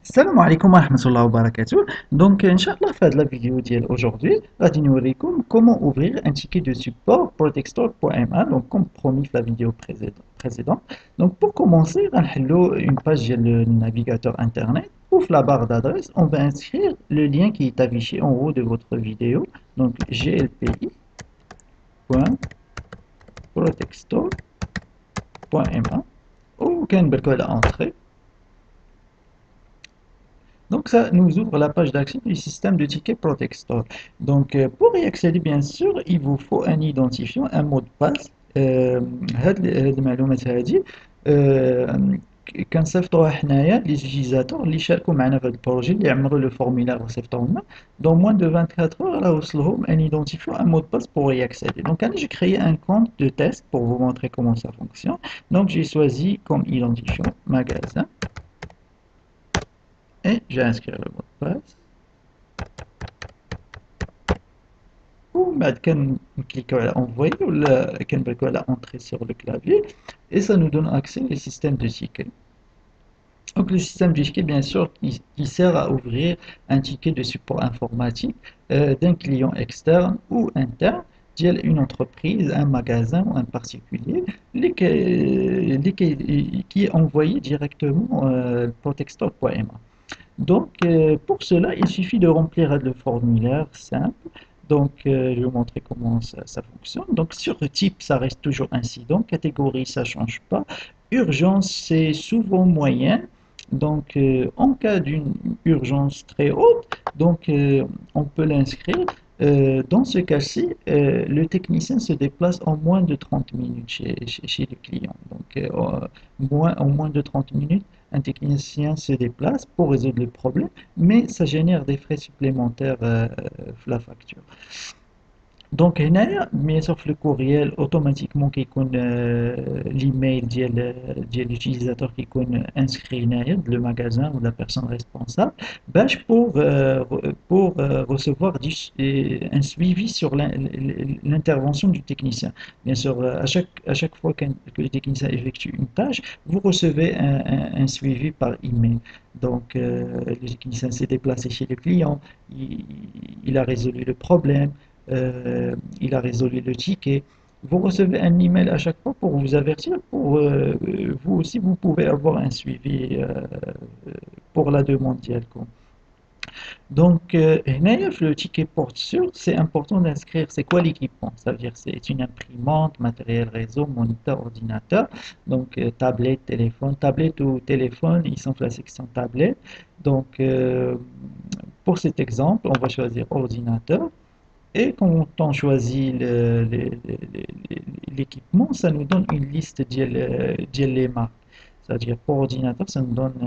السلام عليكم ورحمة الله وبركاته. إن شاء الله في هذه la vidéo ديال aujourd'hui غادي نوريكم comment ouvrir un ticket de support protextor.ma donc comme promis في la vidéo précédente. Donc pour commencer غنحلو une page ديال le navigateur internet ou في la barre d'adresse on va inscrire le lien qui est affiché en haut de votre vidéo donc glpi.protextor.ma ou كنبركو على entrée. Donc ça nous ouvre la page d'accès du système de ticket Protextor. Pour y accéder, bien sûr, il vous faut un identifiant, un mot de passe. هاد المعلومات هادي كنصيفطوها حنايا les utilisateurs اللي شاركوا معنا في هذا البروجي اللي عمروا لو فورمulaire وصيفطوه لنا. Dans moins de 24 heures, راه وصلهم un identifiant, un mot de passe pour y accéder. Donc j'ai créé un compte de test pour vous montrer comment ça fonctionne. Donc j'ai choisi comme identifiant magasin et j'ai inscrit le mot de passe. وبعد كنكليكو على envoyer ولا كنبركو على entrer sur le clavier et ça nous donne accès au système de ticket. Donc le système de ticket bien sûr qui sert à ouvrir un ticket de support informatique d'un client externe ou interne ديال une entreprise, un magasin ou un particulier qui est envoyé directement protextor.ma. Pour cela, il suffit de remplir le formulaire simple. Je vais vous montrer comment ça fonctionne. Donc, sur type, ça reste toujours incident. Catégorie, ça ne change pas. Urgence, c'est souvent moyen. En cas d'une urgence très haute, on peut l'inscrire. Dans ce cas-ci, le technicien se déplace en moins de 30 minutes chez le client. En moins de 30 minutes, un technicien se déplace pour résoudre le problème, mais ça génère des frais supplémentaires la facture. هنايا bien sûr في le courriel automatiquement كيكون l'email ديال l'utilisateur كيكون inscrit هنايا le magasin ou la personne responsable باش pour recevoir un suivi sur l'intervention du technicien. Bien sûr à chaque fois que le technicien effectue une tâche, vous recevez un suivi par email. Le technicien s'est déplacé chez le client, il a résolu le problème, il a résolu le ticket. Vous recevez un email à chaque fois pour vous avertir, pour vous aussi, vous pouvez avoir un suivi pour la demande directement. هنايا في le ticket porte sur, c'est important d'inscrire c'est quoi l'équipement. Ça veut dire c'est une imprimante, matériel réseau, moniteur, ordinateur, tablette, téléphone. Tablette ou téléphone, ils sont classés qui sont tablettes. Pour cet exemple, on va choisir ordinateur. Et quand on choisit l'équipement, ça nous donne une liste les marques. C'est-à-dire pour ordinateur, ça nous donne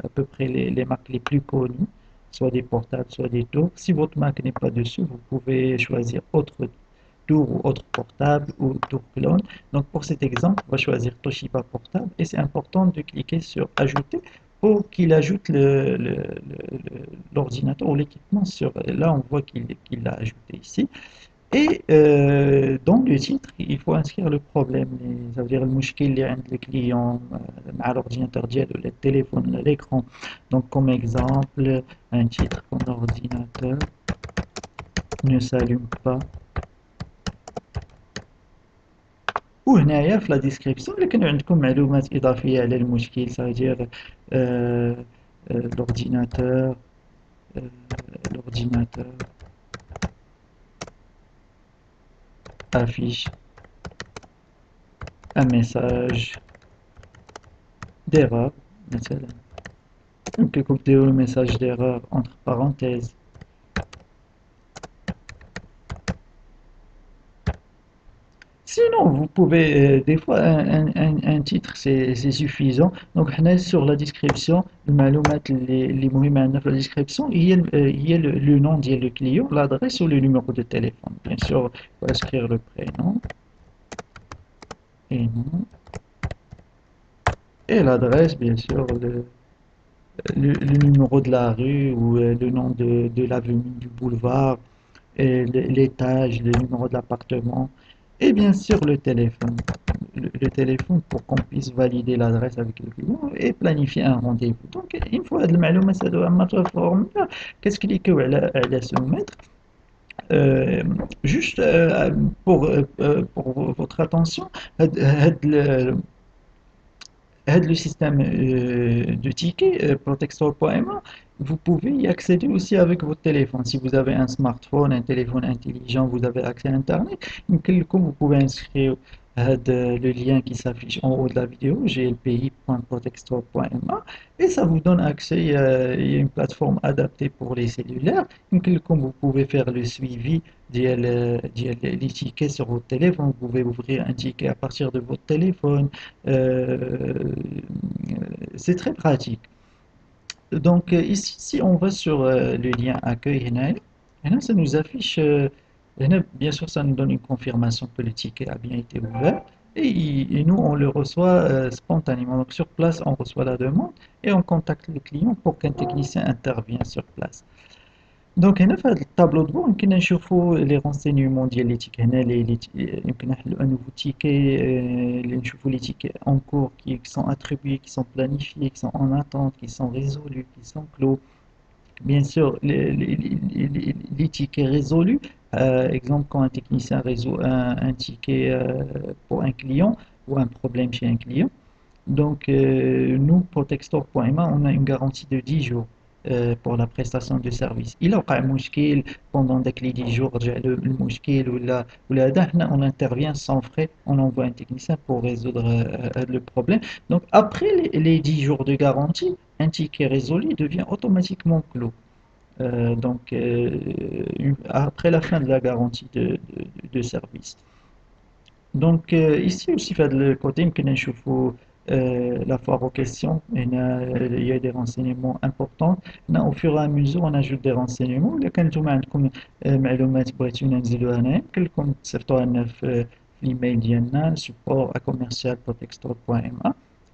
à peu près les marques les plus connues, soit des portables, soit des tours. Si votre marque n'est pas dessus, vous pouvez choisir autre tour ou autre portable ou tour clone. Donc pour cet exemple, on va choisir Toshiba portable et c'est important de cliquer sur ajouter pour qu'il ajoute l'ordinateur ou l'équipement sur. Là, on voit qu'il l'a ajouté ici. Et dans le titre, il faut inscrire le problème, ça veut dire le mouchkil اللي عند le client مع l'ordinateur ديالو, le téléphone, l'écran. Donc comme exemple, un titre, mon ordinateur ne s'allume pas. وهنايا في لا ديسكريبسيون اللي كانوا عندكم معلومات إضافية على المشكل صغير l'ordinateur euh, l'ordinateur affiche un message d'erreur مثلا ممكن تديروا le message d'erreur entre parenthèses. Sinon, vous pouvez, des fois, un titre, c'est suffisant. Donc, sur la description, les mots في la description, il y a le nom du client, l'adresse ou le numéro de téléphone. Bien sûr, il faut inscrire le prénom et nom. Et l'adresse, bien sûr, le numéro de la rue ou le nom de l'avenue, du boulevard, et l'étage, le numéro de l'appartement. Et bien sûr le téléphone. Le téléphone pour qu'on puisse valider l'adresse avec le client et planifier un rendez-vous. Donc, une fois هاد المعلومات هادو عما توفرهم لنا كتكليكيو على soumettre. Euh, juste pour votre attention, le système de tickets Protextor.ma, vous pouvez y accéder aussi avec votre téléphone. Si vous avez un smartphone, un téléphone intelligent, vous avez accès à Internet, vous pouvez inscrire le lien qui s'affiche en haut de la vidéo, glpi.protextor.ma, et ça vous donne accès à une plateforme adaptée pour les cellulaires. Vous pouvez faire le suivi les tickets sur votre téléphone. Vous pouvez ouvrir un ticket à partir de votre téléphone. Euh, c'est très pratique. Donc ici, si on va sur le lien accueil, هنا, ça nous affiche, هنا, bien sûr, ça nous donne une confirmation que le ticket a bien été ouvert et nous, on le reçoit spontanément. Donc sur place, on reçoit la demande et on contacte le client pour qu'un technicien intervienne sur place. دونك هنا في هذا الطابلو دو بور يمكن نشوفوا لي رونسينيومون ديال لي تيك هنا يمكن نحلوا ان نوفو تيكي اللي نشوفوا لي تيكي اون كور qui sont attribués, qui sont planifiés, qui sont en attente, qui sont résolus, qui sont clos. Bien sûr, les tickets résolus, exemple quand un technicien résout un ticket pour un client ou un problème chez un client, donc, nous, pour Textor.ma, on a une garantie de 10 jours pour la prestation de service. Il a pas un مشكل pendant les 10 jours, المشكل ولا هذا, on intervient sans frais, on envoie un technicien pour résoudre le problème. Donc, après les 10 jours de garantie, un ticket résolu devient automatiquement clos. Donc, après la fin de la garantie de service. Donc, ici aussi, fait le côté يمكن نشوفوا la foire aux questions. Il y a des renseignements importants. هنا au fur et à mesure, on ajoute des renseignements. إذا كان نتوما عندكم معلومات بغيتو ننزلوها هنايا يمكن لكم تصيفطوها لنا في الايميل ديالنا support@commercial.protextor.ma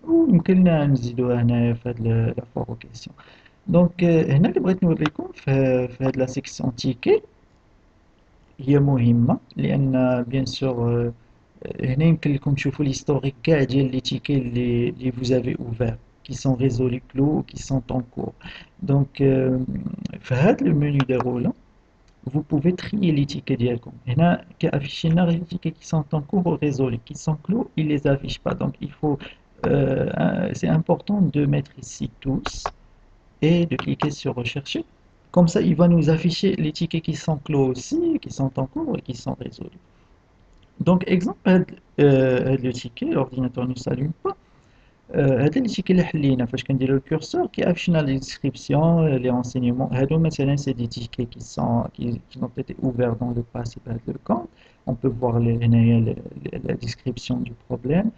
ويمكن لنا نزيدوها هنايا في هاد la foire aux questions. دونك هنا اللي بغيت نوريكم في هاد لا سيكسيون تيكي هي مهمة لأن بيان سور هنا يمكن لكم تشوفوا l'historique كاع ديال لي تيكي اللي vous avez ouvert qui sont résolus clos qui sont en cours. Donc في هذا le menu déroulant vous pouvez trier les tickets ديالكم. هنا كيافيشي لنا غير les tickets qui sont en cours ou résolus, qui sont clos il les affiche pas. Donc il faut c'est important de mettre ici tous et de cliquer sur rechercher. Comme ça, il va nous afficher les tickets qui sont clos aussi, qui sont en cours et qui sont résolus. Donc, exemple, le ticket, l'ordinateur ne s'allume pas. هذا les tickets اللي حلينا فاش كنديروا الكورسور كيعرفنا les descriptions, les renseignements. هادو مثلا c'est des tickets qui ont été ouverts dans le passé بهذا le compte. On peut voir هنايا la description du problème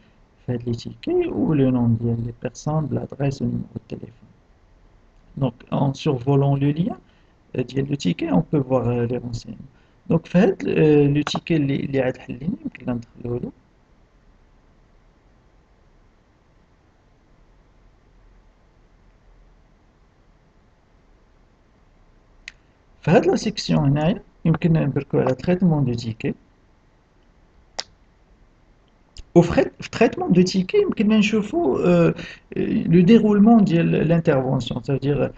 في هاد les tickets ou le nom ديال les personnes, l'adresse, le numéro de téléphone. Donc, en survolant le lien ديال le ticket, on peut voir les renseignements. Donc, في هاد le ticket اللي عاد حلينا يمكن ندخلو له. في هاد لا سيكسيون هنايا يمكن نبركو على تريتمون دو تيكي. وفي تريتمون دو تيكي يمكن نشوفوا لو ديرولمون ديال الانترفونسيون c'est-à-dire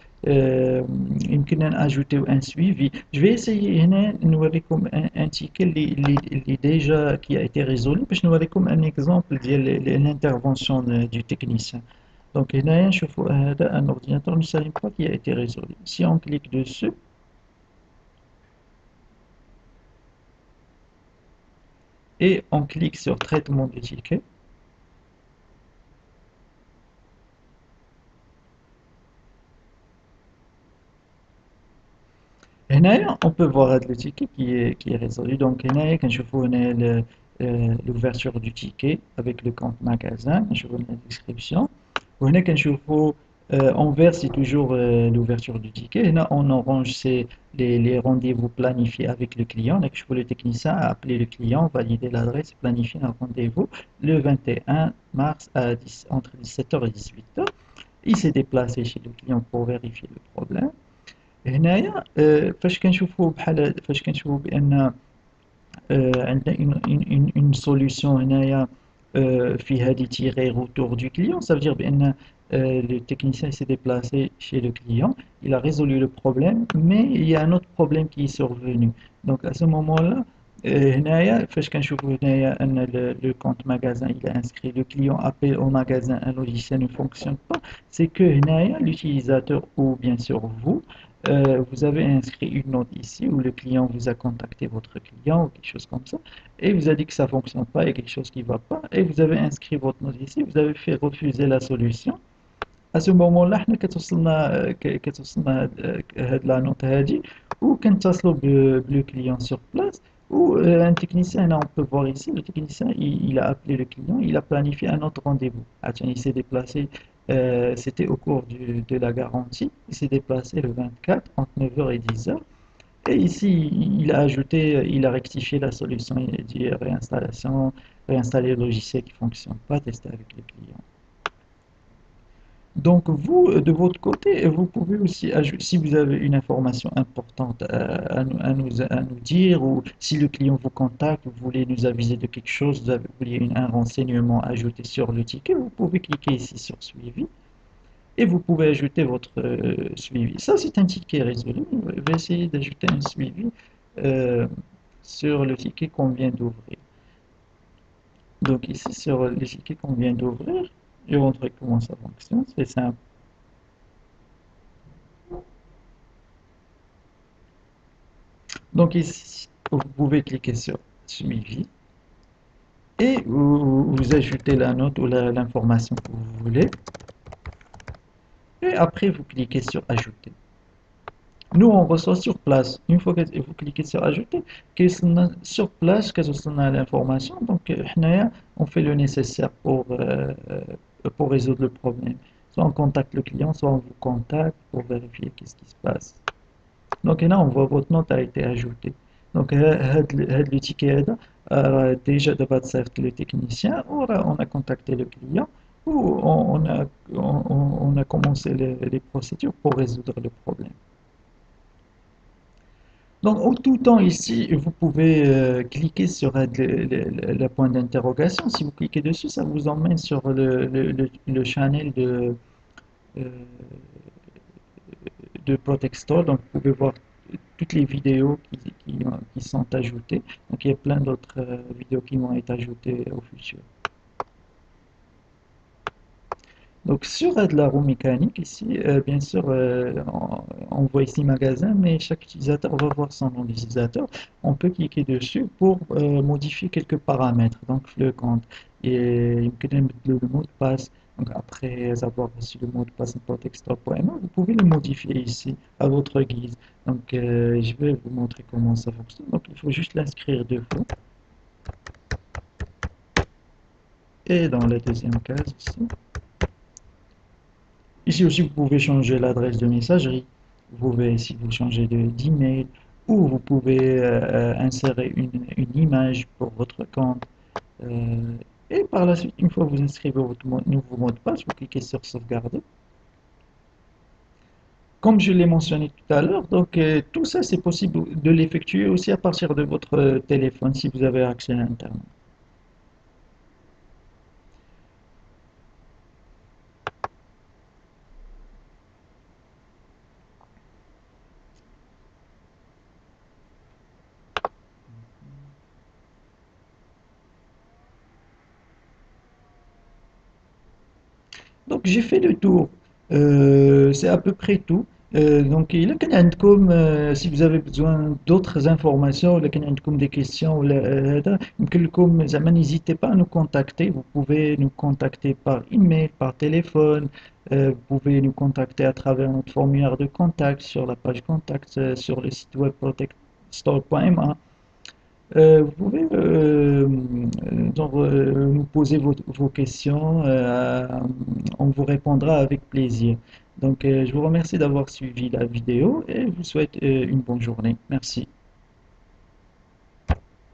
يمكننا ناجوتيو ان سويفي. جو في اسيي هنا نوريكم ان تيكي اللي ديجا كي a été résolu باش نوريكم ان اكزومبل ديال الانترفونسيون دو تكنيسيان. دونك هنايا نشوفوا هذا ان اورديناتور ne s'allume pas qui a été résolu. Si on clique dessus et on clique sur traitement des tickets. هنايا on peut voir le ticket qui est résolu. Donc هنايا كنشوفوا هنا l'ouverture du ticket avec le compte magasin, كنشوفوا la description. وهنا كنشوفوا en vert c'est toujours l'ouverture du ticket. هنا en orange c'est les rendez-vous planifiés avec le client. Donc je vois le technicien a appelé le client, valider l'adresse, planifier un rendez-vous le 21 mars entre 17h et 18h. Il s'est déplacé chez le client pour vérifier le problème. هنايا فاش كنشوفوا بحال فاش كنشوفوا بان عندنا une solution هنايا فيها des tirets retour du client. Ça veut dire بأن le technicien s'est déplacé chez le client, il a résolu le problème, mais il y a un autre problème qui est survenu. Donc à ce moment-là, هنايا فاش كنشوفوا هنايا أن le compte magasin il est inscrit, le client appelle au magasin, un logiciel ne fonctionne pas, c'est que هنايا l'utilisateur ou bien sûr vous, vous avez inscrit une note ici où le client vous a contacté, votre client ou quelque chose comme ça, et vous a dit que ça ne fonctionne pas, il y a quelque chose qui ne va pas, et vous avez inscrit votre note ici, vous avez fait refuser la solution. À ce moment-là, حنا كتوصلنا هاد la note هادي وكنتصلوا le client sur place ou un technicien, là on peut voir ici, le technicien il a appelé le client, il a planifié un autre rendez-vous. Ah tiens, il s'est déplacé, c'était au cours de la garantie, il s'est déplacé le 24 entre 9h et 10h. Et ici, il a ajouté, il a rectifié la solution, il a dit réinstallation, réinstaller le logiciel qui ne fonctionne pas, tester avec le client. Donc vous, de votre côté, vous pouvez aussi ajouter, si vous avez une information importante à nous dire, ou si le client vous contacte, vous voulez nous aviser de quelque chose, vous voulez un renseignement ajouté sur le ticket, vous pouvez cliquer ici sur suivi et vous pouvez ajouter votre suivi. Ça, c'est un ticket résolu. On va essayer d'ajouter un suivi euh, sur le ticket qu'on vient d'ouvrir. Donc ici, sur le ticket qu'on vient d'ouvrir, je vais vous montrer comment ça fonctionne. C'est simple. Donc ici, vous pouvez cliquer sur suivi et vous ajoutez la note ou l'information que vous voulez. Et après, vous cliquez sur ajouter. Nous, on reçoit sur place. Une fois que vous cliquez sur ajouter, sur place, on a l'information. Donc, on fait le nécessaire pour résoudre le problème. Soit on contacte le client, soit on vous contacte pour vérifier qu'est-ce qui se passe. Donc là, on voit votre note a été ajoutée. Donc, le ticket هذا déjà de le technicien, ou on a contacté le client, ou on a commencé les procédures pour résoudre le problème. Donc, en tout temps ici, vous pouvez cliquer sur le point d'interrogation. Si vous cliquez dessus, ça vous emmène sur le channel euh, de Protect Store. Donc, vous pouvez voir toutes les vidéos qui sont ajoutées. Donc, il y a plein d'autres vidéos qui vont être ajoutées au futur. Donc, sur de la roue mécanique, ici, bien sûr, on voit ici magasin, mais chaque utilisateur va voir son nom d'utilisateur. On peut cliquer dessus pour modifier quelques paramètres. Donc, le compte et le mot de passe. Donc, après avoir reçu le mot de passe textor.mo, vous pouvez le modifier ici à votre guise. Donc, je vais vous montrer comment ça fonctionne. Donc, il faut juste l'inscrire deux fois. Et dans la deuxième case ici. Ici aussi, vous pouvez changer l'adresse de messagerie. Vous pouvez, si vous changez d'email, ou vous pouvez insérer une image pour votre compte. Euh, et par la suite, une fois que vous inscrivez votre nouveau mot de passe, vous cliquez sur sauvegarder. Comme je l'ai mentionné tout à l'heure, donc tout ça, c'est possible de l'effectuer aussi à partir de votre téléphone si vous avez accès à Internet. Donc j'ai fait le tour. C'est à peu près tout. Donc il y a عندكم si vous avez besoin d'autres informations ولا كان عندكم des questions ولا هذا يمكن لكم زعما n'hésitez pas à nous contacter. Vous pouvez nous contacter par email, par téléphone. Vous pouvez nous contacter à travers notre formulaire de contact sur la page contact sur le site web protectstore.ma. Vous pouvez nous poser vos questions, on vous répondra avec plaisir. Donc, je vous remercie d'avoir suivi la vidéo et je vous souhaite une bonne journée. Merci.